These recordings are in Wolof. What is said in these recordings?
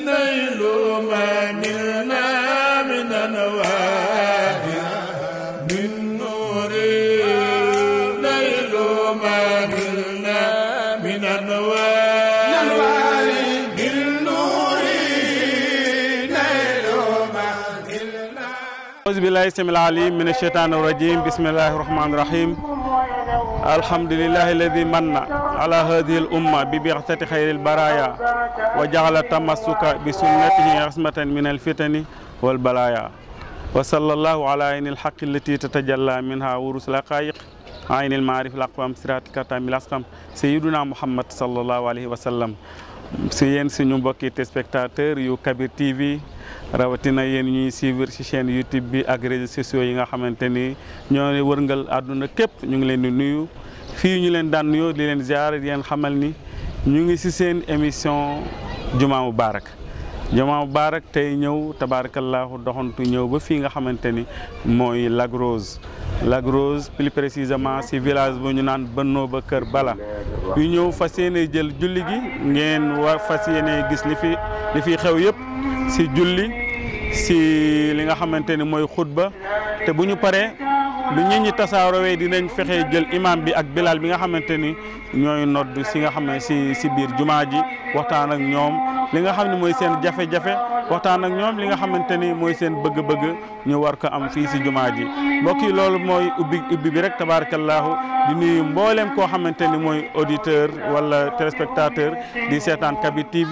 نيل ما نلنا من أنوار من نور نيل ما نلنا من أنوار من نور نيل ما نلنا. أعوذ بالله السميع العليم من الشيطان الرجيم. بسم الله الرحمن الرحيم. الحمد لله الذي من على هذه الأمة ببعثة خير البرايا وجعل التمسك بسنته عصمة من الفتن والبلايا وصلى الله على عين الحق التي تتجلى منها ورس الحقائق عين المعارف الأقوام صراطك التام الأسقم سيدنا محمد صلى الله عليه وسلم. si yéen suñu mbokki téléspectateurs yu Kabir TV rawatina yéen ñuy suivre ci chaîne YouTube bi ak réseaux sociaux yi nga xamante ni ñoo wërngal àdduna képp ñu ngi leen di nuyu fii ñu leen daan nuyoo di leen ziar di leen xamal ni ñu ngi ci seen émission Jumaa Mubarak. Jumaa Mubarak tey ñëw tabarakallahu doxantu ñëw ba fii nga xamante ni mooy Lac Rose. Lac Rose plus précisément ci village bu ñu naan Benno ba Kër Bala yu ñëw fas yéene jël julli gi ngeen war fas yéene gis li fi xew yëpp ci julli ci li nga xamante ni mooy xutba te bu ñu paree lu nit ñi tasaaroowee dinañ fexe jël imam bi ak bilal bi nga xamante ni ñooy nodd ci nga xam ne ci biir jumaa ji waxtaan ak ñoom li nga xam ne mooy seen jafe-jafe waxtaan ak ñoom li nga xamante ni mooy seen bëgg-bëgg ñu war ko am fii ci jumaa ji mbokk yi loolu mooy ubbi bi rek tabarakallahu di nuyu mbooleem koo xamante ni mooy auditeur wala téléspectateur di seetaan Kabir TV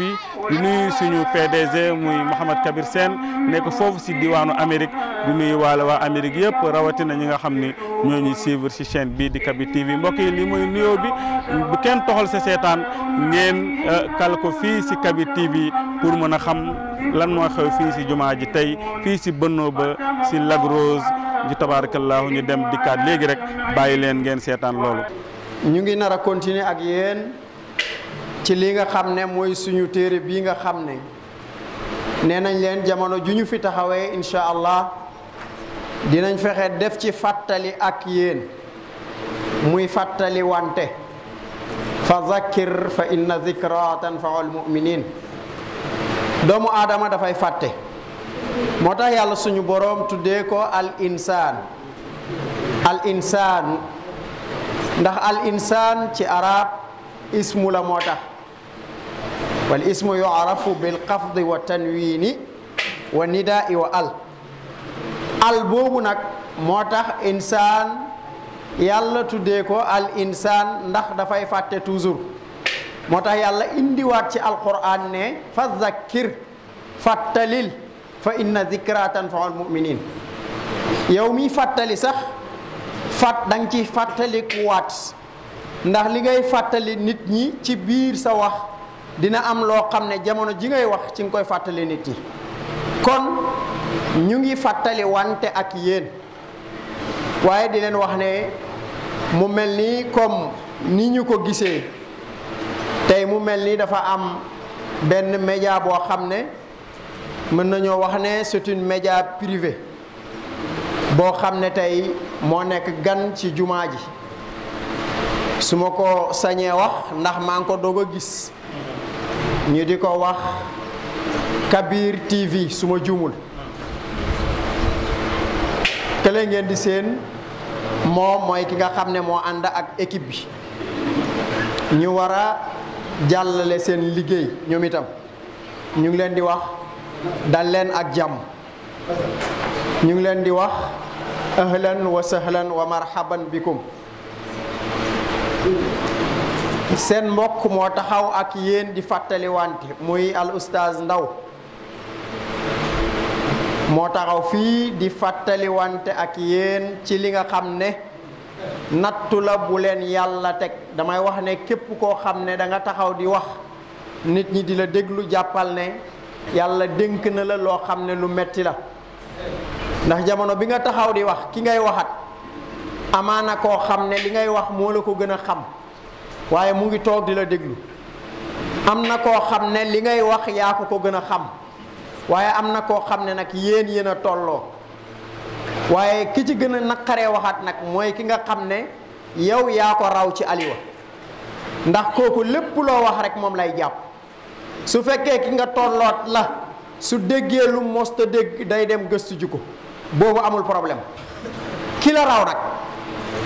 di nuyu suñu PDG muy Mouhamed Kabir Sène nekk foofu ci diwaanu Amérique di nuyu waa Amérique yëpp rawatina ñi nga xam ni ñoo ñuy suivre ci chaîne bii di Kabir TV mbokk yi li mooy nuyoo bi bu kenn toxal sa seetaan ngeen kal ko fii ci Kabir TV pour mën a xam lan moo xew fii ci jumaa ji tey fii ci Benno ba ci Lac Rose ji tabarakallahu ñu dem dikkaat léegi rek bàyyi leen ngeen seetaan loolu. ñu ngi nar a continuer ak yéen ci li nga xam ne mooy suñu téere bii nga xam ne nee nañ leen jamono ju ñu fi taxawee incha allah dinañ fexe def ci fàttali ak yéen muy fàttali wante fa zakkir fa inna zikra tanfaul muminin doomu aadama dafay fàtte moo tax yàlla suñu boroom tuddee ko al insaan ndax al insaan ci arab ismu la moo tax wal ismu yu'rafu bil xafdi wa tanwiini wa nidaai wa al boobu nag moo tax insaan yàlla tuddee ko al insaan ndax dafay fàtte toujours moo tax yàlla indiwaat ci alquran ne fa zakkir fàttalil fa inna zikra tanfaul muminin yow mi fàttali sax danga ci fàttalikuwaat ndax li ngay fàttali nit ñi ci biir sa wax dina am loo xam ne jamono ji ngay wax ci nga koy fàttali nit ñi kon ñu ngi fàttali wante ak yéen waaye di leen wax ne mu mel ni comme ni ñu ko gisee tey mu mel ni dafa am benn média boo xam ne mën nañoo wax ne c'est une média privée boo xam ne tey moo nekk gan ci jumaa ji su ma ko sañee wax ndax maa ngi ko doog a gis ñu di ko wax Kabir TV su ma juumul kële ngeen di seen moom mooy ki nga xam ne moo ànd ak équipe bi ñu war a jàllale seen liggéey ñoom itam ñu ngi leen di wax dal leen ak jàmm ñu ngi leen di wax ahlan wa sahlan wa marhaban bikum seen mbokk moo taxaw ak yéen di fàttali wante muy al oustaz Ndaw moo taxaw fii di fàttali wante ak yéen ci li nga xam ne nattu la bu leen yàlla teg damay wax ne képp koo xam ne da nga taxaw di wax nit ñi di la déglu jàppal ne yàlla dénk na la loo xam ne lu metti la ndax jamono bi nga taxaw di wax ki ngay waxat amaana koo xam ne li ngay wax moo la ko gën a xam waaye mu ngi toog di la déglu am na koo xam ne li ngay wax yaa ko gën a xam waaye am na koo xam ne nag yéen a tolloo waaye ki ci gën a naqaree waxaat nag mooy ki nga xam ne yow yaa ko raw ci aliwa ndax kooku lépp loo wax rek moom lay jàpp su fekkee ki nga tolloot la su déggee lu mosta dégg day dem gëstu ji ko boobu amul problème ki la raw nag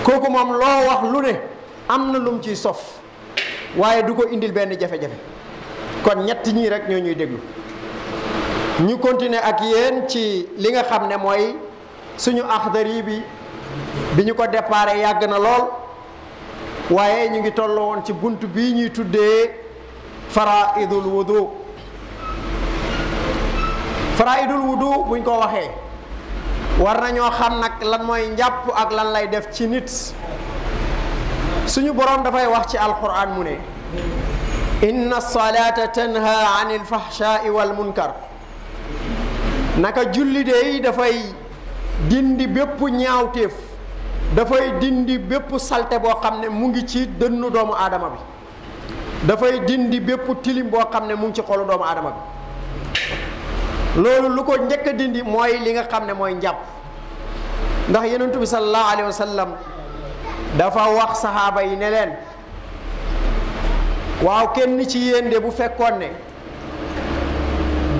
kooku moom loo wax lu ne am na lum ciy sof waaye du ko indil benn jafe-jafe kon ñett ñii rek ñoo ñuy déglu ñu continuer ak yéen ci li nga xam ne mooy suñu Axdari bi ñu ko déparé yàgg na lool waaye ñu ngi tolloo woon ci bunt bii ñuy tuddee faraidul wudu buñ ko waxee war nañoo xam nag lan mooy njàpp ak lan lay def ci nit suñu boroom dafay wax ci alquran mu ne inna salata tanha anil fahshai wal munkar naka julli de dafay dindi bépp ñaawteef dafay dindi bépp salte boo xam ne mu ngi ci dënnu doomu aadama bi dafay dindi bépp tilim boo xam ne mu ngi ci xolu doomu aadama bi loolu lu ko njëkk a dindi mooy li nga xam ne mooy njàpp ndax yonent bi sallallahu alayhi wa sallam dafa wax saxaaba yi ne leen waaw kenn ci yéen de bu fekkoon ne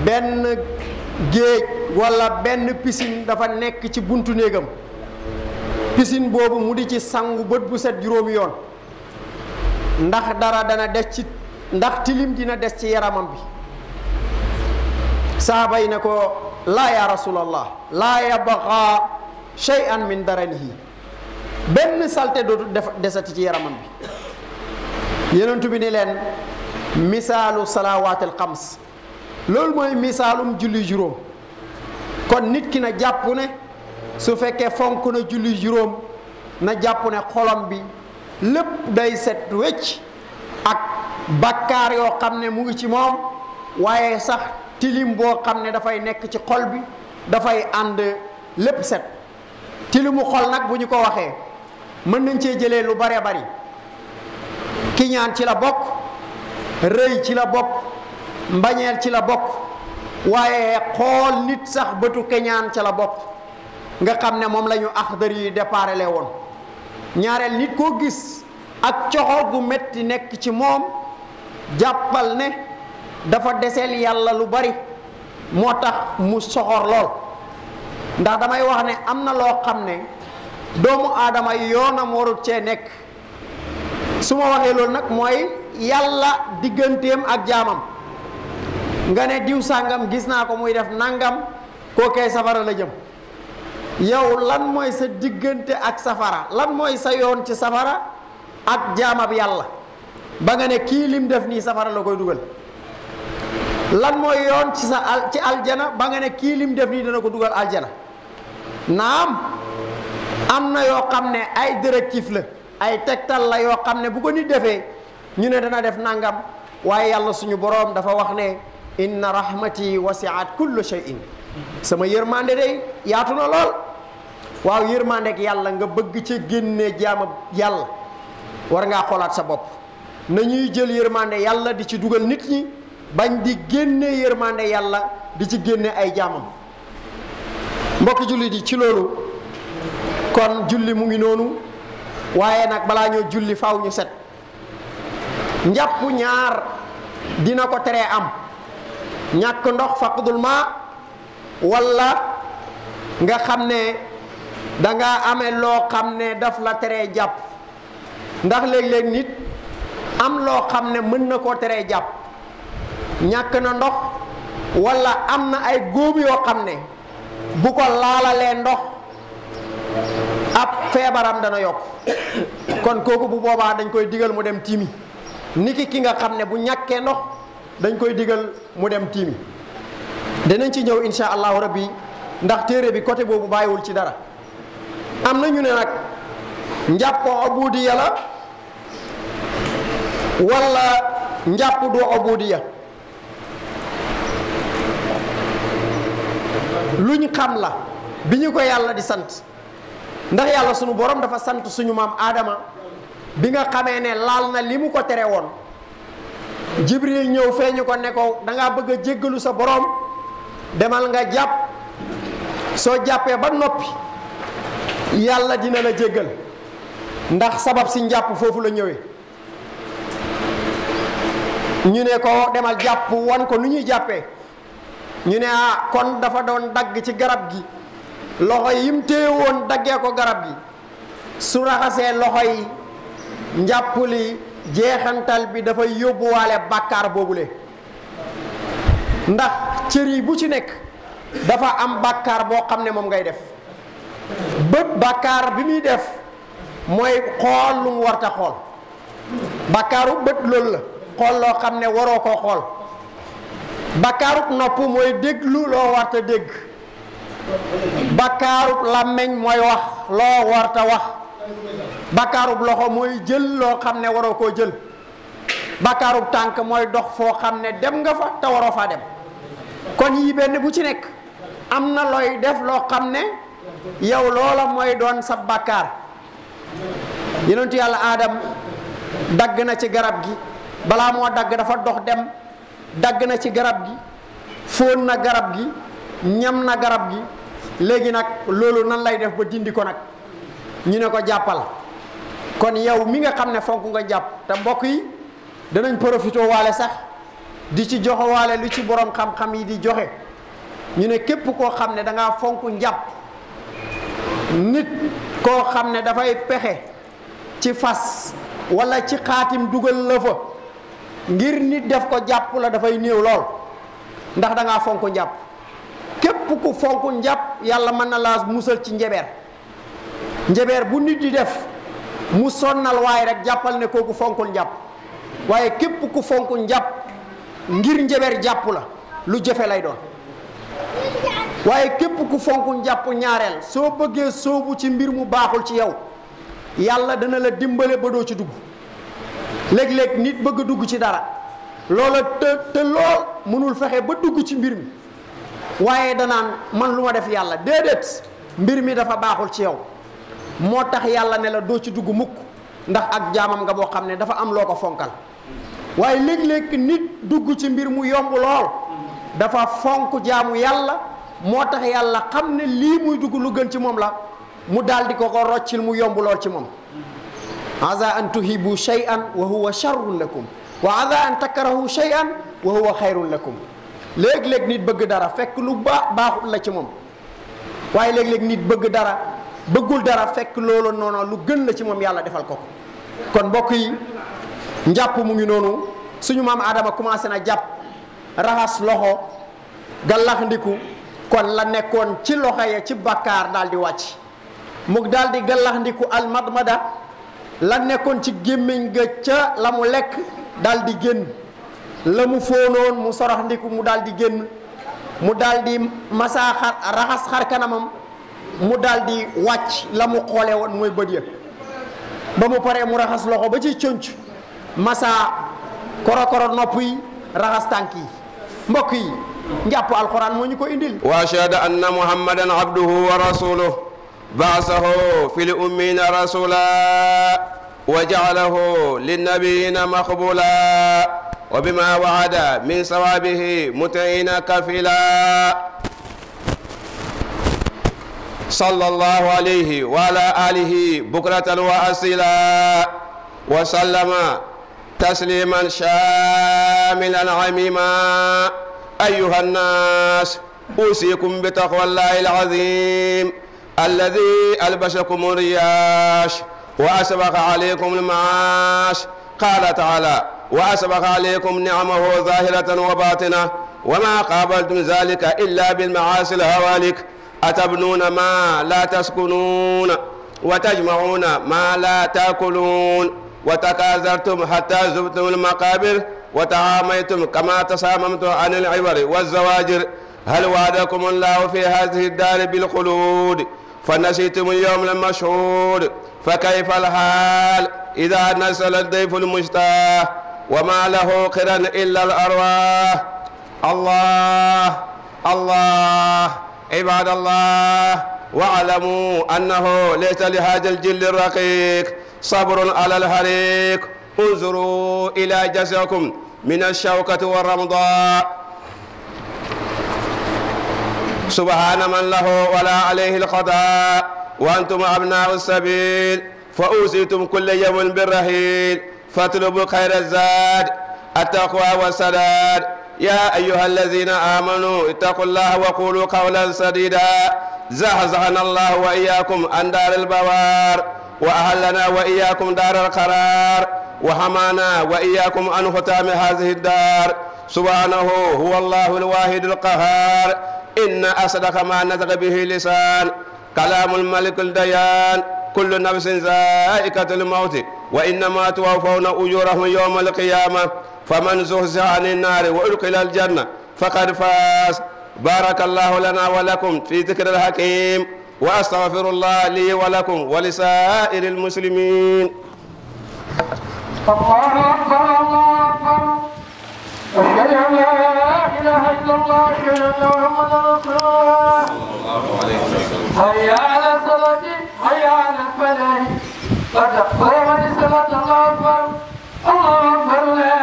benn géej walla benn piscine dafa nekk ci buntu néegam piscine boobu mu di ci sangu bët bu set juróomi yoon ndax dara dana des ci ndax tilim dina des ci yaramam bi saxaaba yi ne ko laa ya rasulallah laa yabqa shay'an min daranihi benn salte dootu desati ci yaramam bi yonent bi ni leen misaalu salawaatil xams loolu mooy misaalum julli juróom kon nit ki na jàpp ne su fekkee fonk na julli juróom na jàpp ne xolam bi lépp day set wecc ak bakkaar yoo xam ne mu ngi ci moom waaye sax tilim boo xam ne dafay nekk ci xol bi dafay ànd lépp set tilimu xol nag bu ñu ko waxee mën nañ cee jëlee lu bare bari kiñaan ci la bokk rëy ci la bokk mbañeel ci la bokk waaye xool nit sax bëtu keñaan ca la bokk nga xam ne moom la ñu Axdari yi déparele woon ñaareel nit koo gis ak coxor gu metti nekk ci moom jàppal ne dafa deseel yàlla lu bari moo tax mu soxor lool ndax damay wax ne am na loo xam ne doomu aadama yoonam warut cee nekk su ma waxee loolu nag mooy yàlla digganteem ak jaamam nga ne diw sàngam gis naa ko muy def nangam kookee safara la jëm yow lan mooy sa diggante ak safara lan mooy sa yoon ci safara ak jaamab yàlla ba nga ne kii lim def nii safara la koy dugal lan mooy yoon ci ci aljana ba nga ne kii lim def nii dana ko dugal aljana naam am na yoo xam ne ay directif la ay tegtal la yoo xam ne bu ko nit defee ñu ne dana def nangam waaye yàlla suñu boroom dafa wax ne inna rahmati wasi'at kullu shay'in sama yërmande day yaatu na lool waaw yërmandeek yàlla nga bëgg ci génne jaama yàlla war ngaa xoolaat sa bopp nañuy jël yërmande yàlla di ci dugal nit ñi bañ di génne yërmande yàlla di ci génne ay jaamam mbokk julli di ci loolu kon julli mu ngi noonu waaye nag balaa ñoo julli faw ñu set njàpp ñaar dina ko teree am ñàkk ndox faqdul ma walla nga xam ne danga amee loo xam ne daf la teree jàpp ndax léeg-léeg nit am loo xam ne mën na koo teree jàpp ñàkk na ndox walla am na ay góob yoo xam ne bu ko laalalee ndox ab feebaram dana yokk kon kooku bu boobaa dañ koy digal mu dem tiimi niki ki nga xam ne bu ñàkkee ndox dañ koy digal mu dem tiimi danañ ci ñëw insha allahu rabbi ndax téere bi côté boobu bàyyiwul ci dara am na ñu ne nag njàpp ubudiya la wala njàpp du ubudiya luñ xam la bi ñu ko yàlla di sant ndax yàlla sunu borom dafa sant suñu maam Aadama bi nga xamee ne laal na li mu ko tere woon Jibril ñëw feeñu ko ne ko da ngaa bëgg a jéggalu sa borom demal nga jàpp soo jàppee ba noppi yàlla dina la jéggal ndax sabab si njàpp foofu la ñëwee ñu ne ko demal jàpp wan ko nu ñuy jàppee ñu ne kon dafa doon dagg ci garab gi loxo yim téye woon daggee ko garab gi su raxasee loxo yi njàpp li jeexantal bi dafay yóbbuwaale bàkkaar boobule ndax cër yi bu ci nekk dafa am bàkkaar boo xam ne moom ngay def bët bàkkaar bi muy def mooy xool lu mu warta xool bàkkaaru bët loolu la xool loo xam ne waroo koo xool bàkkaarub nopp mooy déglu loo warta dégg bàkkaarub làmmiñ mooy wax loo warta wax bàkkaarub loxo mooy jël loo xam ne waroo koo jël bàkkaarub tànk mooy dox foo xam ne dem nga fa te waroo faa dem kon yii benn bu ci nekk am na looy def loo xam ne yow loola mooy doon sa bàkkaar yonentu yàlla aadam dagg na ci garab gi balaa moo dagg dafa dox dem dagg na ci garab gi fóon na garab gi ñam na garab gi léegi nag loolu nan lay def ba dindi ko nag ñu ne ko jàppal kon yow mi nga xam ne fonk nga jàpp te mbokk yi danañ profité waale sax di ci joxe waale lu ci borom xam-xam yi di joxe ñu ne képp koo xam ne da ngaa fonk njàpp nit koo xam ne dafay pexe ci fas wala ci xaatim dugal la fa ngir nit def ko jàpp la dafay néew lool ndax da ngaa fonk njàpp képp ku fonk njàpp yàlla mën na laa musal ci njebeer njebeer bu nit di def mu sonnal waaye rek jàppal ne kooku fonkul njàpp waaye képp ku fonk njàpp ngir njebeer jàpp la lu jafe lay doon waaye képp ku fonk njàpp ñaareel soo bëggee soobu ci mbir mu baaxul ci yow yàlla dana la dimbale ba doo ci dugg léeg-léeg nit bëgg dugg ci dara loola te lool mënul fexe ba dugg ci mbir mi waaye danaan man lu ma def yàlla déedéet mbir mi dafa baaxul ci yow moo tax yàlla ne la doo ci dugg mukk ndax ak jaamam nga boo xam ne dafa am loo ko fonkal waaye léeg-léeg nit dugg ci mbir mu yomb lool dafa fonk jaamu yàlla moo tax yàlla xam ne lii muy dugg lu gën ci moom la mu daldi ko roccil mu yomb lool ci moom asa an tuhibu shay'an wa huwa sharrun lakum wa asa an takrahu shay'an wa huwa xayrun lakum léeg-léeg nit bëgg dara fekk lu baaxul la ci moom waaye léeg-léeg nit bëgg dara bëggul dara fekk loolu noonu lu gën la ci moom yàlla defal ko kon mbokk yi njàpp mu ngi noonu suñu maam Adama commencé na jàpp raxas loxo gallaxndiku kon la nekkoon ci loxo ya ci bakkaar daal di wàcc mu daal di gallaxndiku almadmada la nekkoon ci gémmiñ ga ca la mu lekk daal di génn la mu fóonoon mu soroxndiku mu daal di génn mu daal di masaa raxas xar kanamam mu daal di wàcc la mu xoole woon mooy bët ya ba mu paree mu raxas loxo ba ci conc masaa korokoro nopp yi raxas tànk yi mbokk yi njàpp alquran moo ñu ko indil wa ashhadu anna muhammadan abduhu wa rasuluhu ba'athahu fil ummiyina rasula wa ja'alahu linnabiyina maqbula wa bima wa'ada min sawabihi mut'ina kafila sallallahu alayhi wa ala alihi bukratan wa asila wa sallama tasliman shamilan amima أيها الناس أوصيكم بتقوى الله العظيم الذي ألبسكم الرياش وأسبغ عليكم المعاش قال تعالى وأسبغ عليكم نعمه ظاهرة وباطنة وما قابلتم ذلك إلا بالمعاصي الهوالك أتبنون ما لا تسكنون وتجمعون ما لا تأكلون وتكاثرتم حتى زرتم المقابر وتعاميتم كما تساممتم عن العبر والزواجر هل وعدكم الله في هذه الدار بالخلود فنسيتم اليوم المشهود فكيف الحال إذا نزل الضيف المشتاق وما له قرن إلا الأرواح الله الله عباد الله واعلموا أنه ليس لهذا الجل الرقيق صبر على الحريق انظروا إلى جسدكم من الشوكة والرمضاء سبحان من له ولا عليه القضاء وأنتم أبناء السبيل فأوصيتم كل يوم بالرحيل فاطلبوا خير الزاد التقوى والسداد. يا أيها الذين آمنوا اتقوا الله وقولوا قولا سديدا زحزحنا الله وإياكم عن دار البوار وأهلنا وإياكم دار القرار وحمانا وإياكم عن ختام هذه الدار. سبحانه هو الله الواحد القهار. إن أصدق ما نطق به لسان كلام الملك الديان. كل نفس ذائقة الموت وإنما توفون أجورهم يوم القيامة فمن زحزح عن النار وأدخل الجنة فقد فاز. بارك الله لنا ولكم في ذكر الحكيم وأستغفر الله لي ولكم ولسائر المسلمين. الله أكبر الله أكبر أشهد أن لا إله إلا الله أشهد أن محمدا رسول الله حي على الصلاة حي على الفلاح قد قامت الصلاة. الله أكبر الله أكبر لا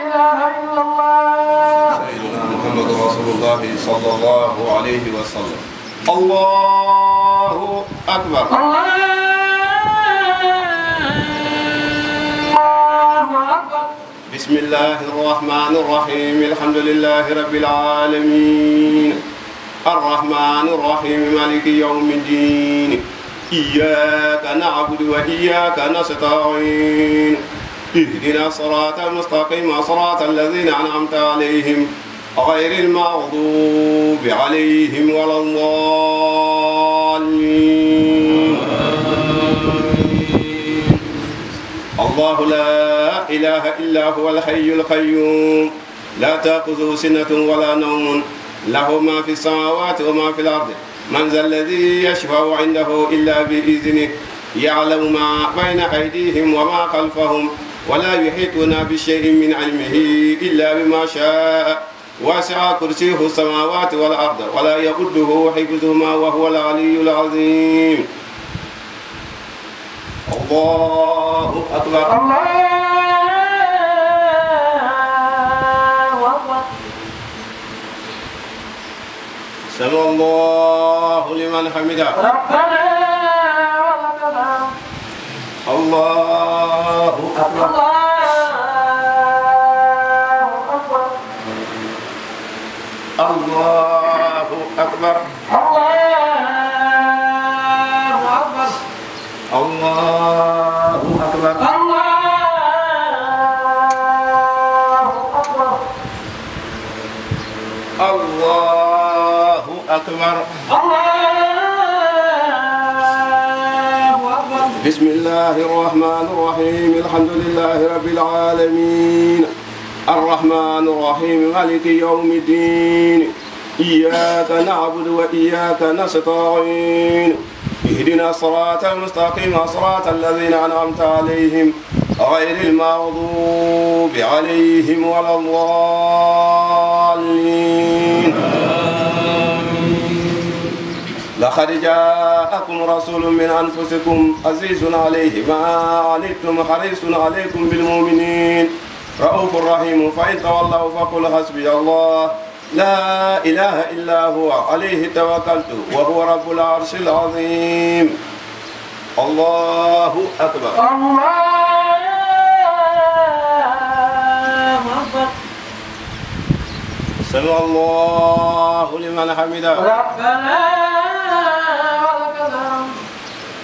إله إلا الله. سيدنا محمد رسول الله صلى الله عليه وسلم. الله أكبر. بسم الله الرحمن الرحيم. الحمد لله رب العالمين الرحمن الرحيم مالك يوم الدين. إياك نعبد وإياك نستعين اهدنا الصراط المستقيم صراط الذين أنعمت عليهم غير المغضوب عليهم ولا الضالين. الله لا إله إلا هو الحي القيوم لا تأخذه سنة ولا نوم له ما في السماوات وما في الأرض. من ذا الذي يشفع عنده إلا بإذنه يعلم ما بين أيديهم وما خلفهم ولا يحيطون بشيء من علمه إلا بما شاء. وسع كرسيه السماوات والأرض ولا يؤوده حفظهما وهو العلي العظيم. الله أكبر. الله أكبر. سمع الله لمن حمده. ربنا ولك الحمد. الله أكبر. الله أكبر. الله أكبر. الله أكبر. الله أكبر. الله الله أكبر. أكبر. الله أكبر. بسم الله الرحمن الرحيم. الحمد لله رب العالمين الرحمن الرحيم مالك يوم الدين. إياك نعبد وإياك نستعين اهدنا الصراط المستقيم صراط الذين أنعمت عليهم غير المغضوب عليهم ولا الضالين. لقد جاءكم رسول من أنفسكم عزيز عليه ما عنتم حريص عليكم بالمؤمنين رؤوف رحيم. فإن تولوا فقل حسبي الله لا إله إلا هو عليه توكلت وهو رب العرش العظيم. الله أكبر. الله أكبر. سمع الله لمن حمده. ربنا ولك الحمد.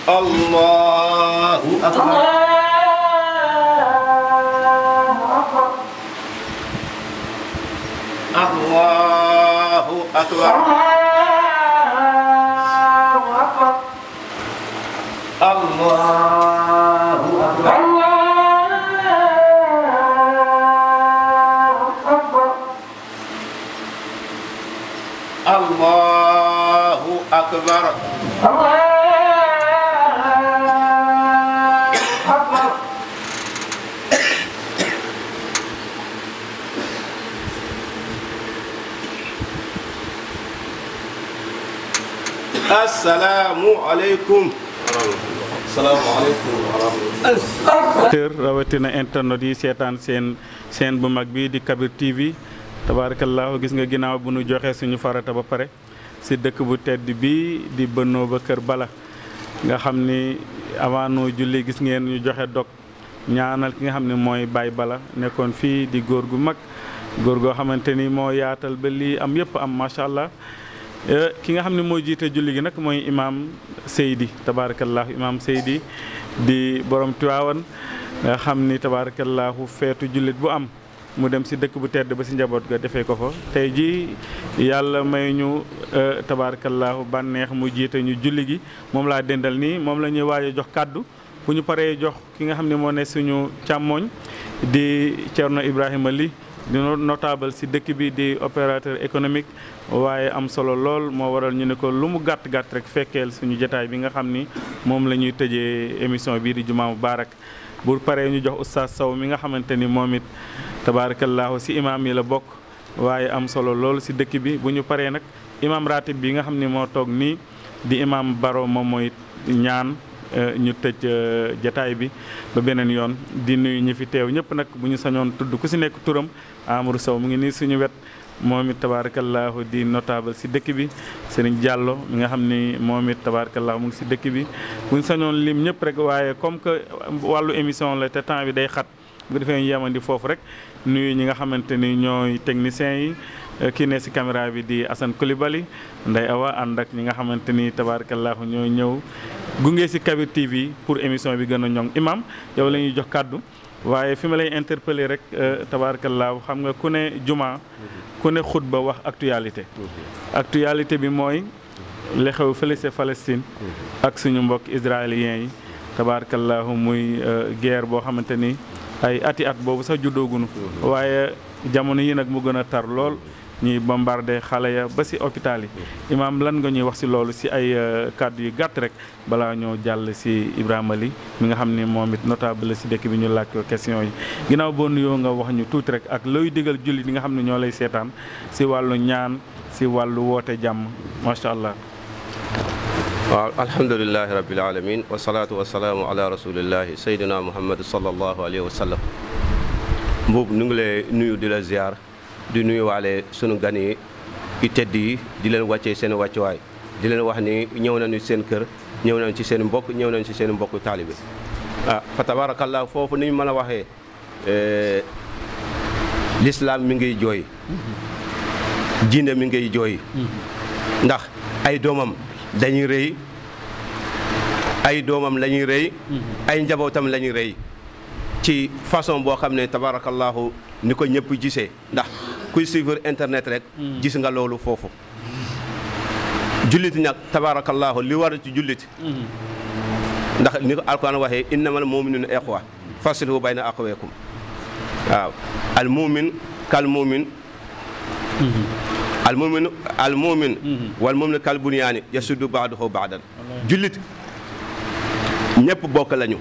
الله أكبر. الله أكبر. الله أكبر. الله أكبر. Assalamualaikum. Assalamualaikum warahmatullahi. rawatina internet yi seetaan seen bu mag bi di Kabir TV tabarakallah. Gis nga ginnaaw bu nu joxe suñu farata ba pare si dëkk bu tedd bi di Bënnoo ba Kër Bala nga xam ni avant noo julli gis ngeen ñu joxe dog ñaanal ki nga xam ne mooy Baye Bala nekkoon fii di góor gu mag góor goo xamante ni moo yaatal ba lii am yëpp am macha allah. ki nga xam ne mooy jiite julli gi nag mooy imaam Seydi tabarakallahu imaam Seydi di borom Tiwaawan nga xam ni tabarakallahu feetu jullit bu am mu dem si dëkk bu tedd ba si njaboot ga defee ko fa tey jii yàlla may ñu tabarakallahu bànneex mu jiite ñu julli gi moom laa dendal nii moom la ñuy waaj a jox kàddu bu ñu paree jox ki nga xam ne moo ne suñu càmmooñ di Thierno Ibrahima Ly di notable si dëkk bi di opérateur économique waaye am solo lool moo waral ñu ne ko lu mu gàtt gàtt rek fekkeel suñu jotaay bi nga xam ni moom la ñuy tëjee émission bii di Jumaa Mubarak bu paree ñu jox oustaz Sow mi nga xamante ni moom it tabaarakallaahu si imaam yi la bokk waaye am solo lool si dëkk bi bu ñu paree nag imaam ratib bi nga xam ni moo toog nii di imaam Baro moom mooy ñaan ñu tëj jataay bi ba beneen yoon di nuyu ñi fi teew ñëpp nag bu ñu sañoon tudd ku si nekk turam Amadou Sow mu ngi nii suñu wet moom it tabaarakallaahu di notable si dëkk bi Serigne Diallo mi nga xam ni moom it tabaarakallaahu mu ngi si dëkk bi bu ñu sañoon lim ñëpp rek waaye comme que wàllu émission la te temps bi day xat bu defee ñu yemandi foofu rek nuyu ñi nga xamante ni ñooy techniciens yi kii ne si caméra bi di Assane Coulibaly Ndeye Awa ànd ak ñi nga xamante ni tabaarakallaahu ñooy ñëw gunge si Kabir TV pour émission bi gën a ñoŋ imam yow la ñuy jox kàddu waaye fi ma lay interpeller rek tabaarakallaahu xam nga ku ne juma ku ne xutba wax actualité bi mooy li xew fële ca Palestine ak suñu mbokk israéliens yi tabaarakallaahu muy guerre boo xamante ni ay ati at boobu sax juddoogunu waaye jamono yi nag mu gën a tar lool ñuy bombardé xale ya ba si hôpital yi imaam lan nga ñuy wax si loolu si ay kàddu yu gàtt rek balaa ñoo jàll si Ibrahima Ly mi nga xam ne moom it notable la si dëkk bi ñu laaj ko question yi ginnaaw boo nuyoo nga wax ñu tuuti rek ak looy digal jullit yi nga xam ne ñoo lay seetaan si wàllu ñaan si wàllu woote jàmm macha allah. waaw alhamdulilahi rabbil alamin wasalaatu wasalaamu ala rasulillahi sayyidina muhammad sallallahu alayhi wa sallam mboobu nu ngi lay nuyu di la ziar di nuyu waale sunu gan yi tedd yi di leen wàccee seen wàccuwaay di leen wax ni ñëw nañu seen kër ñëw nañu ci seen mbokk ñëw nañu ci seen mbokk taalibe fa tabarakallah foofu ni ñu mën a waxee l'islam mi ngiy jooy diine mi ngiy jooy ndax ay doomam dañuy rëy ay doomam la ñuy rëy ay njabootam la ñuy rëy ci façon boo xam ne tabarakallahu ni ko ñëpp gisee ndax kuy suivre internet rek gis nga loolu foofu jullit nag tabarakallahu li war ci jullit ndax ni ko alquran waxee innamal mu'minuna ikhwa faslihu bayna aqwaykum waaw al mu'min kal mu'min al mu'min wal mu'min kal bunyaani yasuddu ba'duhu ba'dan jullit ñëpp bokk lañu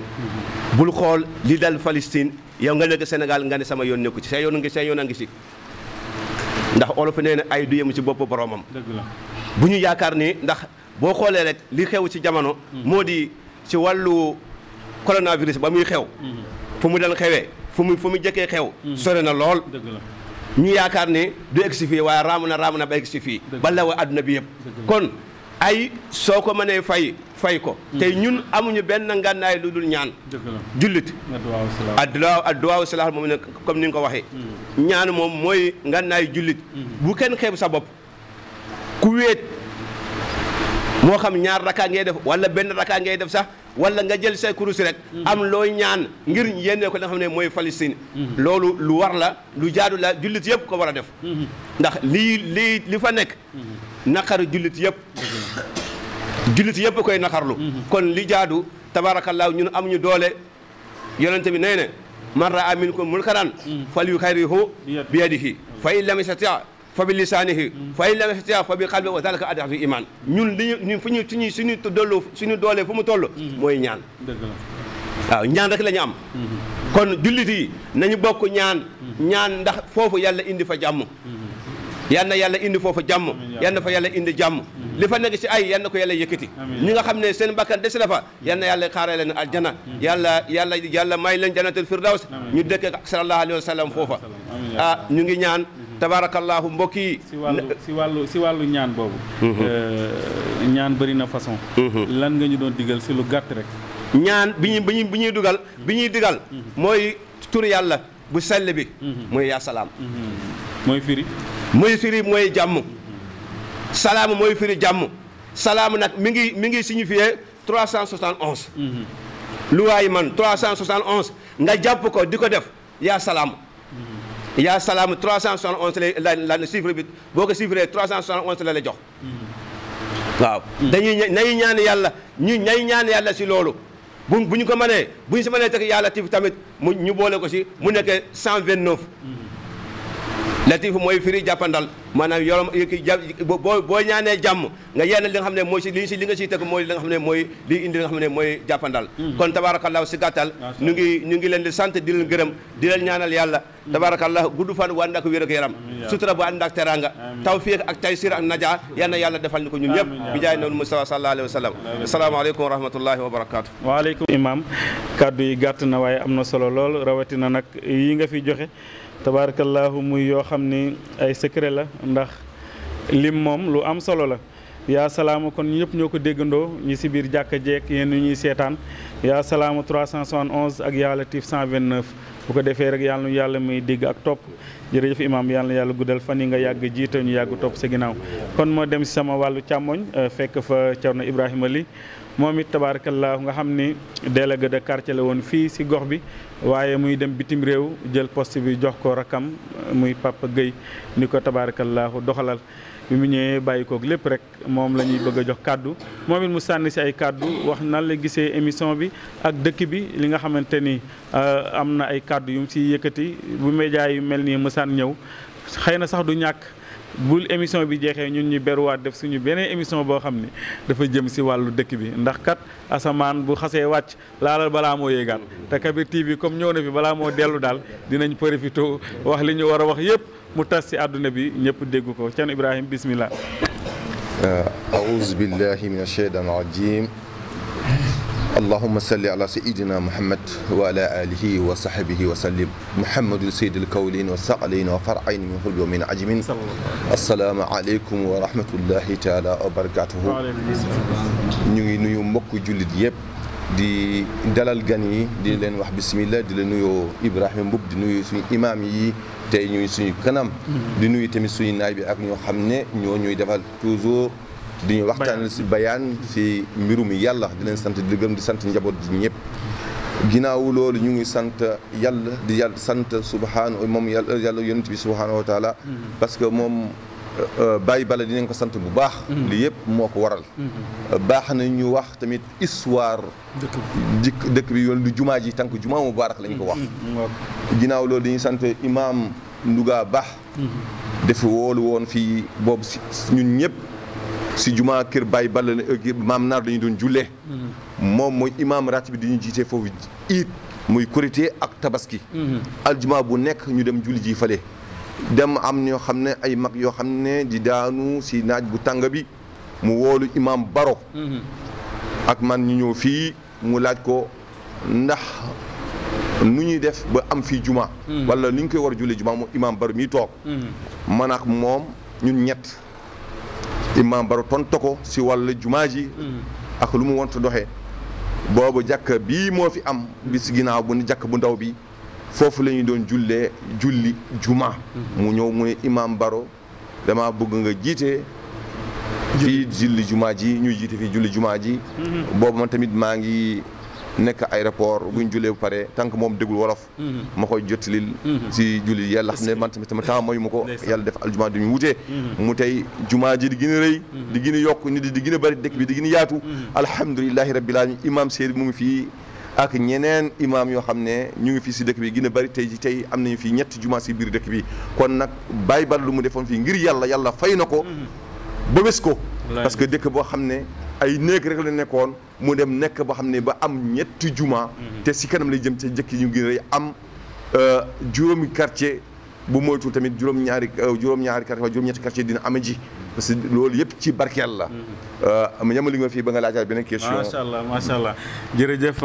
bul xool li dal Palestine yow nga nekk Sénégal nga ne sama yoon nekku ci sa yoon a ngi si ndax olof nee na ay du yem ci bopp boromam bu ñu yaakaar ni ndax boo xoolee rek li xew ci jamono moo di ci wàllu coronavirus ba muy xew fu mu dal xewee fu mu jëkkee xew sore na lool ñu yaakaar ni du egg si fii waaye raam na ba egg si fii ba law adduna bi yëpp kon ay soo ko mënee fay ko tey ñun amuñu benn ngànnaay lu dul ñaan jullit adduwaaw silaah moom ne comme ni nga ko waxee ñaan moom mooy ngànnaay jullit bu kenn xeeb sa bopp ku wéet moo xam ñaar rakkaa ngay def wala benn rakkaa ngay def sax wala nga jël say kurus rek am looy ñaan ngir yénnee ko li nga xam ne mooy Palestine loolu lu war la lu jaadu la jullit yëpp ko war a def ndax li fa nekk naqaru jullit yëpp koy naqarlu kon li jaadu tabaarakallaahu ñun amuñu doole yonente bi nee ne man raa minkum munkaran falyughayyirhu bi yadihi fa in lam yastati' fa bi lisaanihi fa in lam yastati' fa bi qalbihi wa dhalika ad'aful iman ñun suñu doole fu mu toll mooy ñaan waaw ñaan rek la ñu am kon jullit yi nañu bokk ñaan ndax foofu yàlla indi fa jàmm yal na yàlla indi foofu jàmm yal na fa yàlla indi jàmm li fa nekk ci ay yal na ko yàlla yëkkati ñi nga xam ne seen bakkan des na fa yal na yàlla xaaree leen aljana yàlla may leen jannatul firdaws ñu dëkk ak sallallahu alayhi wa sallam foofa ñu ngi ñaan tabarakallahu mbokk yi si wàllu ñaan boobu ñaan bëri na façon lan nga ñu doon digal si lu gàtt rek ñaan bi ñuy digal mooy tur yàlla bu sell bi mooy yaa salaam mooy firi mooy jàmm salaam mooy firi jàmm salaam nag mi ngi signifié 371 lu waay man 371 nga jàpp ko di ko def yaa salaam 371 la chiffre bi boo ko chiffré 371 la jox waaw nañu ñaan yàlla ñay ñaan yàlla si loolu bu ñu ko mënee bu ñu si mënee teg yaa latif tamit ñu boole ko si mu nekk 129 latif mooy firi jàppandal maanaam yorom boo ñaanee jàmm nga yenn li nga xam ne mooy li nga siy teg mooy li nga xam ne mooy li indi li nga xam ne mooy jàppandal kon tabarakallah si gàttal ñu ngi leen di sant di leen gërëm di leen ñaanal yàlla tabarakallah gudd fan bu ànd ak wér ak yaram sutura bu ànd ak teranga tawfiq ak taysir ak naja yal na yàlla defal ñu ko ñun ñëpp bi jaay noonu Mustafa sallallahu alayhi wa sallam asalaamaaleykum wa rahmatullahi wa barakatuh waaleykum imam kaddu yi gàtt na waaye am na solo lool rawatina nag yi nga fi joxe tabarakallahu muy yoo xam ni ay secret la ndax lim moom lu am solo la yaa salaama kon ñëpp ñoo ko déggandoo ñi si biir jàkka jeek yéen ñuy seetaan yaa salaama 371 ak yaa latif 129 bu ko defee rek yàlla nu yàlla muy dégg ak topp jërëjëf imam yàlla na yàlla guddal fan yi nga yàgg jiite ñu yàgg topp sa ginnaaw kon moo dem si sama wàllu càmmoñ fekk fa Thierno Ibrahima Ly moom it tabarakallahu nga xam ni délégué de quartier la woon fii si gox bi waaye muy dem bitim réew jël poste bi jox ko rakam muy Papa Gueye ni ko tabarakallahu doxalal bi mu ñëwee bàyyi koog lépp rek moom la ñuy bëgg a jox kàddu moom it mu sànni si ay kàddu wax nan la gisee émission bi ak dëkk bi li nga xamante ni am na ay kàddu yu mu si yëkkati bu média yu mel nii mësaan ñëw xëy na sax du ñàkk bul émission bi jeexee ñun ñu beruwaat def suñu beneen émission boo xam ne dafa jëm si wàllu dëkk bi ndax kat asamaan bu xasee wàcc laalal balaa moo yéegaat te Kabir TV comme ñëw na fi balaa moo dellu daal dinañ profité wax li ñu war a wax yëpp mu tas si àdduna bi ñëpp dégg ko Thierno Ibrahima bismillah aouzu billahi min asheytan rajim اللهم صل على سيدنا محمد وعلى آله وصحبه وسلم محمد سيد الكولين والثقلين وفرعين من كل يوم عجم السلام عليكم ورحمة الله تعالى وبركاته ñu ngi nuyu mbokk jullit yëpp di dalal gan yi di leen wax bismillah di leen nuyoo Ibrahima Mboup di nuyu suñu imam yi tey ñuy suñu kanam di nuyu tamit suñu naay bi ak ñoo xam ne ñoo ñuy defal toujours di ñu waxtaanal si bayaan si mbirum yàlla di leen sant di gërëm di sant njaboot ji ñëpp ginnaaw loolu ñu ngi sant yàlla di yàlla sant subhaanahu moom yàlla yonent bi subhaanahu wa taala parce que moom bàyyi bala dinañ ko sant bu baax li yëpp moo ko waral baax na ñu wax tamit histoire dëkk bi yoon lu jumaa ji tànk jumaa mubaarak lañ ko wax ginnaaw loolu dañuy sant imam Nduga Ba dafa woolu woon fii boobu si ñun ñëpp si jumaa kër Baye Balla maam naar dañu doon jullee moom mooy imam ratib bi di ñu jiite foofu iit muy korité ak tabaski aljuma bu nekk ñu dem julli ji fale dem am ñoo xam ne ay mag yoo xam ne di daanu si naaj bu tàng bi mu woolu imam Baro ak man ñu ñëw fii mu laaj ko ndax nu ñuy def ba am fii juma wala ni ñu koy war a jullee juma moom imam Baro mii toog man ak moom ñun ñett imam Baro tontu ko si wàllu jumaa ji ak lu mu wonta doxee boobu jàkk bii moo fi am bi si ginnaaw bu ne jàkk bu ndaw bi foofu la ñu doon julli juma mu ñëw mu ne imam Baro dama bëgg nga jiite fii julli jumaa ji ñuy jiite fii julli jumaa ji boobu man tamit maa ngi nekk aéroport buñ jullee bu pare tant que moom dégul wolof ma koy jottalil si julli yàlla xam ne man tamit sama temps mooy mu ko yàlla def aljuma duñu wutee mu tey jumaa ji di gën a rëy di gën a yokk nit di gën a bëri dëkk bi di gën a yaatu alhamdulilahi rabbil alamin imam Seydou mu ngi fii ak ñeneen imam yoo xam ne ñu ngi fii si dëkk bi gën a bëri tey am nañu fii ñetti jumaa si biir dëkk bi kon nag bàyyi bal lu mu defoon fii ngir yàlla fay na ko ba wés ko parce que dëkk boo xam ne ay néeg rek la nekkoon mu dem nekk boo xam ne ba am ñetti juma te si kanam lay jëm ca njëkk ñu gën a rëy am juróomi quartier bu moytul tamit juróom-ñaari quartier wala juróom-ñetti quartier dina ama ji parce que loolu yëpp ci barkeel la ma ñamali nga fii ba nga laajaat beneen question macha allah jërëjëf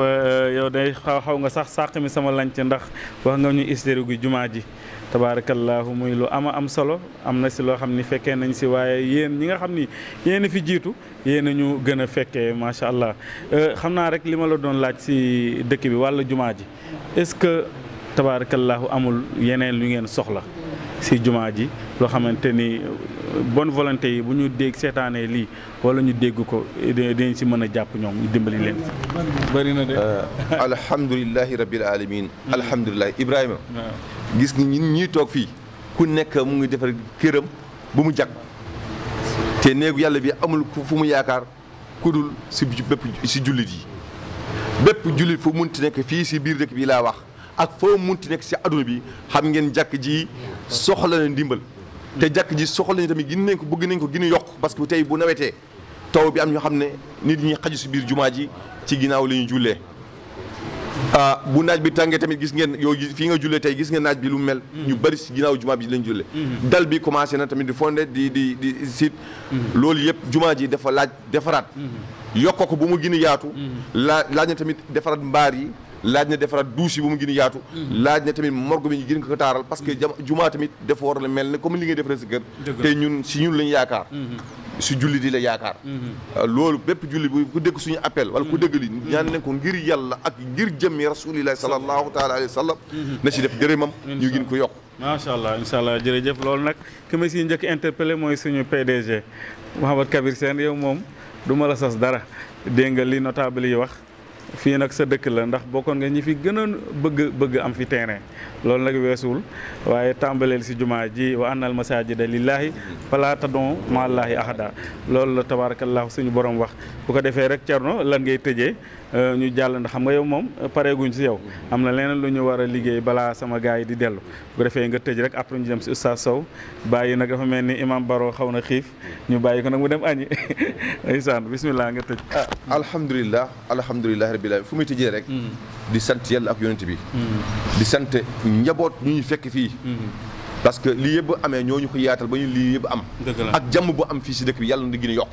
yow day xaw nga sax sàq mi sama lañc ndax wax nga ñu histoire gu jumaa ji tabaarakallaahu muy lu am solo am na si loo xam ni fekkee nañ si waaye yéen ñi nga xam ni yéen a fi jiitu yéen a ñu gën a fekkee macha allah xam naa rek li ma la doon laaj si dëkk bi wàllu jumaa ji est-ce que tabaarakallaahu amul yeneen lu ngeen soxla si jumaa ji loo xamante ni bonne volonté yi bu ñu dégg seetaanee lii wala ñu dégg ko dinañ si mën a jàpp ñoom ñu dimbali leen si. bëri na de. alhamdulilahi rabbil alamin alhamdulilah Ibrahima. gis nga ñun ñii toog fii ku nekk mu ngi defar këram bu mu jag te néegu yàlla bi amul fu mu yaakaar ku dul si bépp si jullit yi bépp jullit fu munti nekk fii si biir dëkk bi laa wax ak foo munti nekk si adduna bi xam ngeen jàkk ji soxla na ndimbal te jàkk ji soxla nañ tamit gën nañ ko bëgg nañ ko gën a yokk parce que tey bu nawetee taw bi am ñoo xam ne nit ñi xaju si biir jumaa ji ci ginnaaw la ñuy jullee bu naaj bi tàngee tamit gis ngeen yow fii nga jullee tey gis ngeen naaj bi lu mel ñu bëri si ginnaaw jumaa bi lañ jullee dal bi commencé na tamit di fondé di sit loolu yëpp jumaa ji dafa laaj defaraat yokk ko bu mu gën a yaatu laaj na tamit defaraat mbaar yi laaj na defaraat douche yi bu mu gën a yaatu laaj na tamit morgue bi ñu gën ko taaral parce que jumaa tamit dafa war a mel ne comme li ngay defaree si kër te ñun si ñun lañu yaakaar si julli di la yaakaar loolu bépp julli bu ku dégg suñu appel wala ku dégg li ñaan leen ko ngir yàlla ak ngir jëmmi rasulillahi sallallahu taala alayhi wa sallam na si def dërëmam ñu gën ko yokk macha allah incha allah jërëjëf loolu nag ki ma si njëkk interpellé mooy suñu PDG Mouhamed Kabir Sène yow moom du ma la sas dara dégg nga li notable yi wax fii nag sa dëkk la ndax bokkoon nga ñi fi gën a bëgg am fi terrain loolu nag weesuwul waaye tàmbaleel si jumaa ji wa annal masajida lillahi fala tad'u ma'allahi ahada loolu la tabarakallahu suñu borom wax bu ko defee rek Thierno lan ngay tëjee ñu jàll ndax xam nga yow moom pareeguñ si yow am na leneen lu ñu war a liggéey balaa sama gars yi di dellu bu ko defee nga tëj rek après ñu dem si Oustaz Sow bàyyi nag dafa mel ni imam Baro xaw na xiif ñu bàyyi ko nag mu dem añi ndeysaan bismillah nga tëj alhamdulilah rabbil alamin fu muy tëjee rek di sant yàlla ak yonent bi di sant njaboot ñu ñu fekk fii parce que lii yëpp amee ñoo ñu ko yaatal ba ñu lii yëpp am ak jàmm bu am fii si dëkk bi yàlla na gën a yokk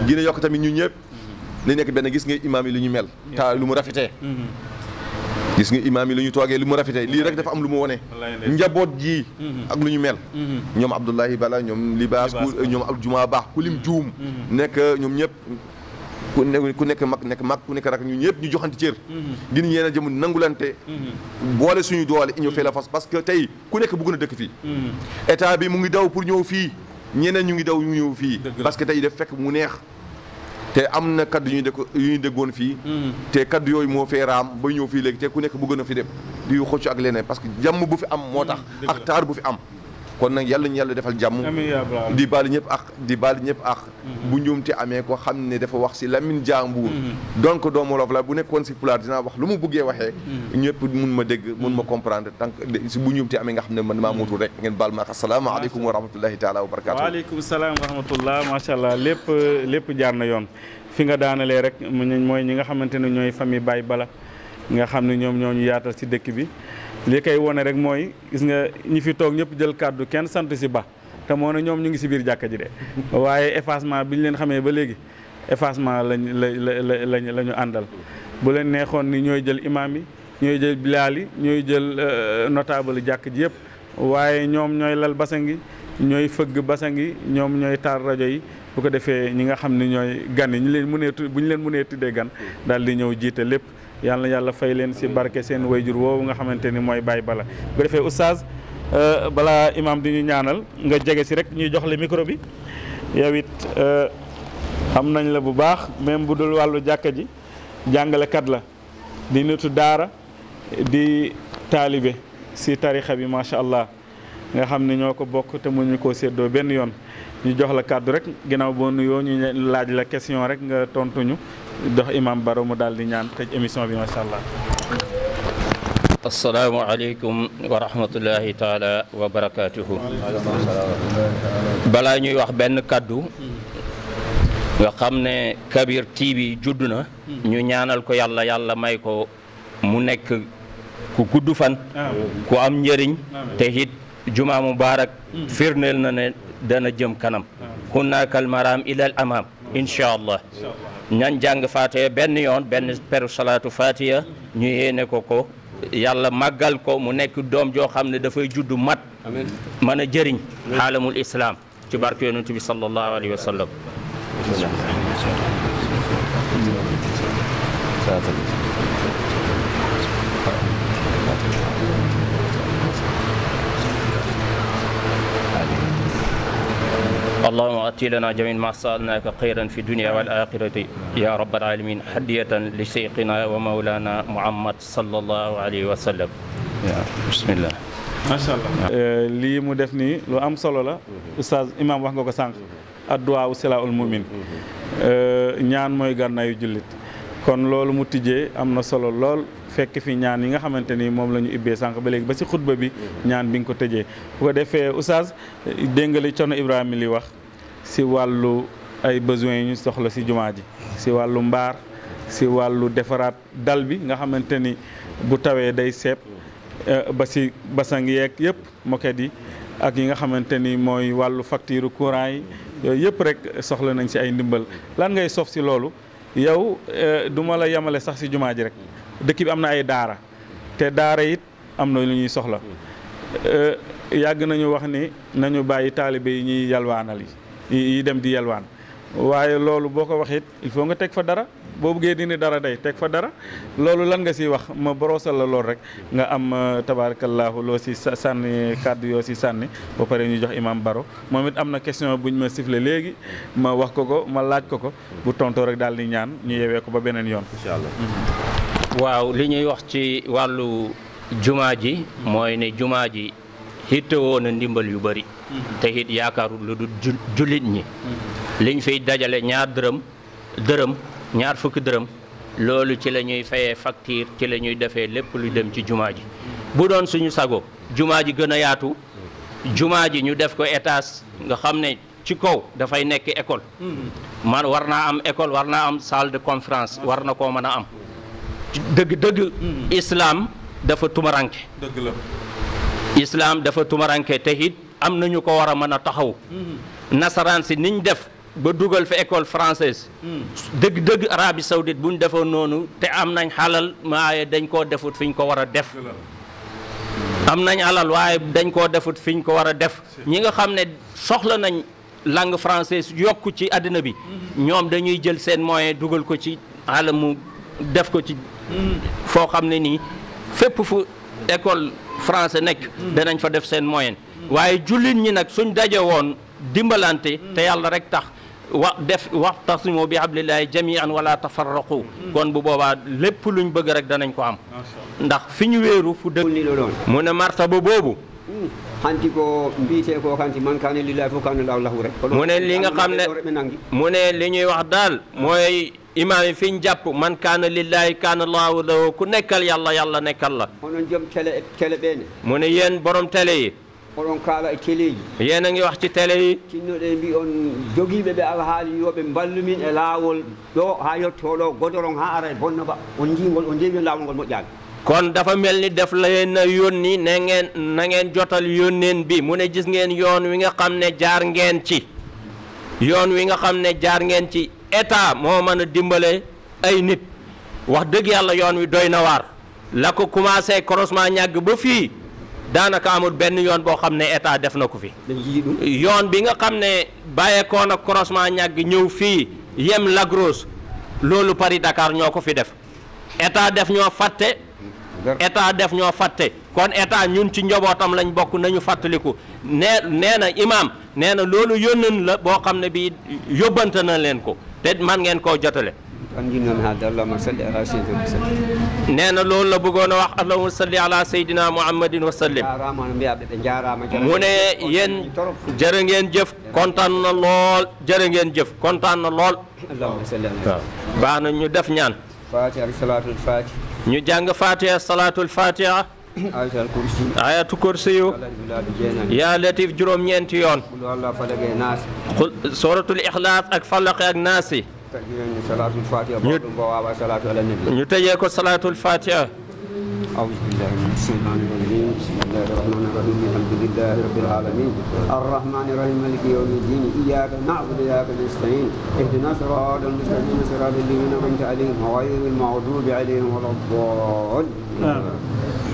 gën a yokk tamit ñu ñëpp li nekk benn gis nga imaam yi lu ñu mel ta lu mu rafetee gis nga imaam yi lu ñu toogee lu mu rafetee lii rek dafa am lu mu wone njaboot ji ak lu ñu mel ñoom Abdoulahi Bala ñoom Libaas ñoom ak Juma Baax ku lim juum nekk ñoom ñëpp ku nekk mag ku nekk rak ñu ñëpp ñu joxante cër gën yéen a jëm nangulante boole suñu doole ñëw fee la fas parce que tey ku nekk bëgg na dëkk fii état bi mu ngi daw pour ñëw fii ñeneen ñu ngi daw ñu ñëw fii parce que tey daf fekk mu neex te am na kaddu yu ñuy déggoon fii te kaddu yooyu moo fee raam ba ñëw fii léegi te ku nekk bëgg na fi dem di xocc ak leneen parce que jàmm bu fi am moo tax ak taar bu fi am kon nag yàlla ñu yàlla defal jàmm di baal ñëpp ak bu njuumte amee ko xam ne dafa wax si Lamine Diambour donc doomu Wolof la bu nekkoon si pulaar dinaa wax lu mu bëggee waxee ñëpp mun ma dégg mun ma comprendre tant que si bu njuumte amee nga xam ne man maa muutul rek ngeen baal ma ak asalaamaaleykum wa rahmatullahi taala wa barakatu waaleykum salaam wa rahmatullah macha allah lépp jaar na yoon fi nga daanalee rek mooy ñi nga xamante ne ñooy famille Baye Bala nga xam ne ñoom ñoo ñu yaatal si dëkk bi li koy wone rek mooy gis nga ñi fi toog ñëpp jël kàddu kenn sant si ba te moo ne ñoom ñu ngi si biir jàkka ji de waaye effacement bi ñu leen xamee ba léegi effacement la ñu àndal bu leen neexoon ni ñooy jël imam yi ñooy jël bilaal yi ñooy jël notable jàkk ji yëpp waaye ñoom ñooy lal basang yi ñooy fëgg basang yi ñoom ñooy taal rajo yi bu ko defee ñi nga xam ne ñooy gan yi bu ñu leen mënee tuddee gan daal di ñëw jiite lépp yàlla na yàlla fay leen si barke seen wayjur woowu nga xamante ni mooy Baye Bala bu ko defee oustaz balaa imam di ñu ñaanal nga jege si rek ñuy jox le micro bi yow it xam nañ la bu baax même bu dul wàllu jàkka ji jàngalekat la di nitu daara di taalibe si tarixa bi macha allah nga xam ne ñoo ko bokk te mënuñu koo séddoo benn yoon ñu jox la kàddu rek ginnaaw boo nuyoo ñu laaj la question rek nga tontuñu dox imam Baro mu daal di ñaan tëj émission bi macha allah. asalaamaaleykum wa rahmatullahi taala wa barakaatuhu. balaa ñuy wax benn kàddu nga xam ne Kabir TV judd na. ñu ñaanal ko yàlla may ko mu nekk ku gudd fan. ku am njëriñ. te it juma mubarak firndeel na ne dana jëm kanam. hunnaakal maraam ilal amaam incha allah. ñan jàng Fatiha benn yoon benn peru salaatu Fatiha ñu yéene ko yàlla màggal ko mu nekk doom joo xam ne dafay juddu mat mën a jëriñ xaalamul islam ci barke yonent bi sallallahu alayhi wa sallam. اللهم أتي لنا جميع ما سألناك خيرا في الدنيا والآخرة يا رب العالمين هدية لشيخنا ومولانا محمد صلى الله عليه وسلم. بسم الله. ما شاء الله. lii mu def nii lu am solo la oustaz imam wax nga ko sànq adduwaa silaahul mu'min ñaan mooy gànnaayu jullit kon loolu mu tijjee am na solo lool fekk fi ñaan yi nga xamante ni moom la ñu ibbee sànq ba léegi ba si xutba bi ñaan bi nga ko tëjee bu ko defee oustaz dégg nga li Cerno Ibrahima li wax si wàllu ay besoins yi ñu soxla si jumaa ji si wàllu mbaar si wàllu defaraat dal bi nga xamante ni bu tawee day seeb ba si basang yeeg yëpp moquette yi ak yi nga xamante ni mooy wàllu facture courant yi yooyu yëpp rek soxla nañ si ay ndimbal lan ngay sof si loolu yow du ma la yemale sax si jumaa ji rek dëkk bi am na ay daara te daara it am na lu ñuy soxla yàgg nañu wax ni nañu bàyyi taalibe yi ñuy yalwaanal yi dem di yalwaan waaye loolu boo ko waxit il faut nga teg fa dara boo buggee dindi dara day teg fa dara loolu lan nga siy wax ma borosal la lool rek nga am tabarakallahu loo si sànni kàddu yoo si sànni ba pare ñu jox imam Baro moom it am na question buñ ma sifflé léegi ma wax ko ma laaj ko bu tontoo rek daal di ñaan ñu yewee ko ba beneen yoon incha allah. waaw li ñuy wax ci wàllu jumaa ji mooy ne jumaa ji hittewoo na ndimbal yu bëri te it yaakaarul lu dul jullit ñi liñ fiy dajale ñaar dërëm ñaar fukki dërëm loolu ci la ñuy fayee facture ci la ñuy defee lépp lu dem ci jumaa ji bu doon suñu sago jumaa ji gën a yaatu jumaa ji ñu def ko étage nga xam ne ci kaw dafay nekk école man war naa am école war naa am salle de conférence war na koo mën a am dëgg islam dafa tumaranke dëgg la islam dafa tumaranke te it am nañu ko war a mën a taxaw nasaraan si niñ def ba dugal fa école française dëgg Arabie Saoudite buñ defoon noonu te am nañ xalal waaye dañ koo defut fiñ ko war a def am nañ alal waaye dañ koo defut fiñ ko war a def ñi nga xam ne soxla nañ langue française yokku ci àddina bi ñoom dañuy jël seen moyen dugal ko ci alamu def ko ci foo xam ne nii fépp fu école français nekk danañ fa def seen moyen waaye jullit ñi nag suñ daje woon dimbalante te yàlla rek tax wa'tasimu bi hablillahi jami'an wala tafarraqu kon bu boobaa lépp luñ bëgg rek danañ ko am ndax fi ñu wéeru fu dëgg mu ne martaba boobu hanti ko mbiyete ko kanti man kaane lillahi fo kaane lahu rek mu ne li nga xam ne mu ne li ñuy wax daal mooy imaam yi fi ñu jàpp man kaana lillahi kaana lahu lahu ku nekkal yàlla yàlla nekkal la onon jom télé ɓeene mu ne yéen borom télé yi oɗon kaala e télé ji yéen a ngi wax ci télé yi tinnoɗe mbi on jogiiɓe ɓe alhaali yoɓe mballu min e laawol ɗo haa yettoɗo godoron haa ara e bonna ba on jingol on ndewi laawol ngol moƴƴaani kon dafa mel ni def leen a yónni na ngeen jotal yónneen bi mu ne gis ngeen yoon wi nga xam ne jaar ngeen ci yoon wi nga xam ne jaar ngeen ci état moo mën a dimbale ay nit wax dëgg yàlla yoon wi doy na waar la ko commencé croisement ñàgg ba fii daanaka amul benn yoon boo xam ne état def na ko fi yoon bi nga xam ne bàyyeekoo na croisement ñàgg ñëw fii yem Lagros loolu Paris Dakar ñoo ko fi def état def ñoo fàtte kon état ñun ci njabootam lañ bokk nañu fàttaliku nee na imaam nee na loolu yónneen la boo xam ne bii yóbbante na leen ko te man ngeen koo jotale nee na loolu la bëggoon a wax allahumma salli ala sayyidina muhammadin wa sallim mu ne yéen jërë ngeen jëf kontaan na lool jërë ngeen jëf kontaan na lool waaw baax na ñu def ñaan ñu jàng fatiha salatul fatiha ayatul kursi yu yaa latif juróom-ñeenti yoon suratul ixlaas ak falaq ak naasi ñu tëjee ko salatul fatiha أعوذ بالله من الشيطان الرجيم بسم الله الرحمن الرحيم الحمد لله رب العالمين الرحمن الرحيم مالك يوم الدين إياك نعبد وإياك نستعين اهدنا صراط المستقيم صراط الذين أنعمت عليهم غير المغضوب عليهم ولا الضالين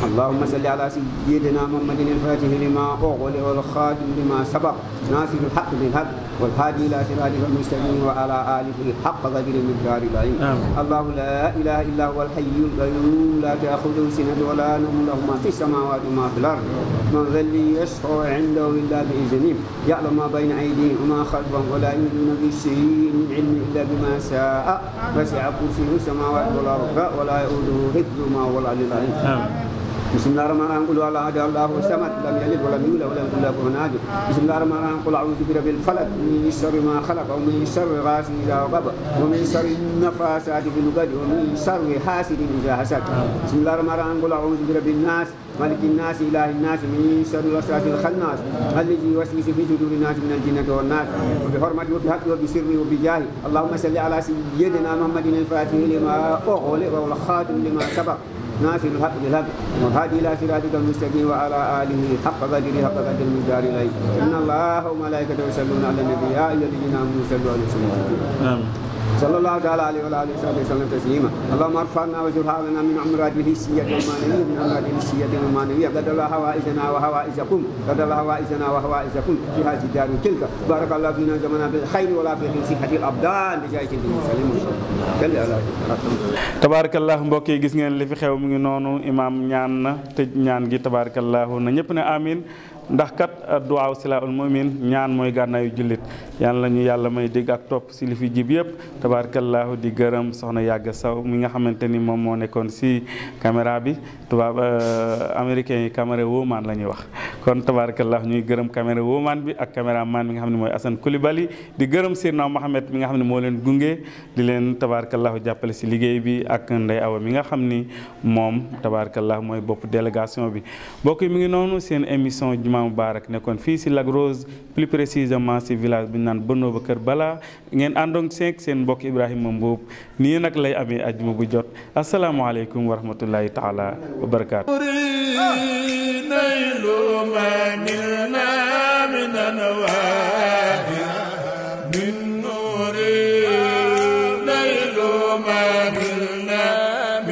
اللهم صل على سيدنا محمد الفاتح لما أغلق والخاتم لما سبق ناصر الحق بالحق والهادي إلى صراطك المستقيم وعلى آله حق قدر من دار العين. الله لا إله إلا هو الحي القيوم لا تأخذه سنة ولا نوم له ما في السماوات وما في الأرض من ذا الذي يشفع عنده إلا بإذنه يعلم ما بين أيديهم وما خلفهم ولا يحيطون بشيء من علمه إلا بما شاء وسع كرسيه السماوات والأرض ولا يؤوده حفظهما وهو العلي العظيم. بسم الله الرحمن الرحيم قل هو الله الصمد لم يلد ولم يولد ولم يكن له كفوا احد. بسم الله الرحمن الرحيم قل اعوذ برب الفلق من شر ما خلق ومن شر غاسق اذا وقب ومن شر النفاثات في العقد ومن شر حاسد اذا حسد. بسم الله الرحمن الرحيم قل اعوذ برب الناس ملك الناس اله الناس من شر الوسواس الخناس الذي يوسوس في صدور الناس من الجنه والناس. وبحرمه وبحق وبسر وبجاه اللهم صل على سيدنا محمد الفاتح لما اغلق والخاتم لما سبق ناصر الحق بالحق والهادي الى صراطك المستقيم وعلى اله حق قدره حق قدر من دار اليه. ان الله وملائكته يصلون على النبي يا ايها الذين امنوا صلوا عليه وسلموا تسليما. صلى الله تعالى عليه وعلى اله وصحبه وسلم تسليما. اللهم ارفعنا وزرها لنا من امراض الحسيه والمعنويه من امراض الحسيه والمعنويه قد الله حوائجنا وحوائجكم قد الله حوائجنا وحوائجكم في هذه الدار تلك. بارك الله فينا زمنا بالخير والعافيه في صحه الابدان بجاه سيدنا المرسلين. صلى على tabarakallah mbokk yi gis ngeen li fi xew mu ngi noonu imaam ñaan na tëj ñaan gi tabarakallah na ñëpp ne amin ndax kat duwaaw silaahul mu'min ñaan mooy gànnaayu jullit yàlla la ñu yàlla may dégg ak topp si li fi jib yëpp tabarakallahu di gërëm soxna Yàgg Saw mi nga xamante ni moom moo nekkoon si caméra bi tubaab américain yi caméra woman la ñuy wax kon tabarakallahu ñuy gërëm caméra woman bi ak caméraman mi nga xam ne mooy Assane Coulibaly di gërëm Seydina Mohamed mi nga xam ne moo leen gunge di leen tabarakallahu jàppale si liggéey bi ak Ndey Awa mi nga xam ni moom tabarakallahu mooy bopp délégation bi mbokk yi mi ngi noonu seen émission Jumaa Mubarak nekkoon fii si Lac Rose plus précisément si village bi ñu naan Bënnoo ba Kër Bala ngeen àndoon seeg seen mbokk Ibrahima Mbuub nii nag lay amee ajjuma bu jot asalaamaaleykum wa rahmatullahi taala wa barakaatu.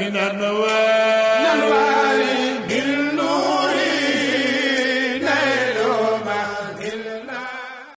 من النوار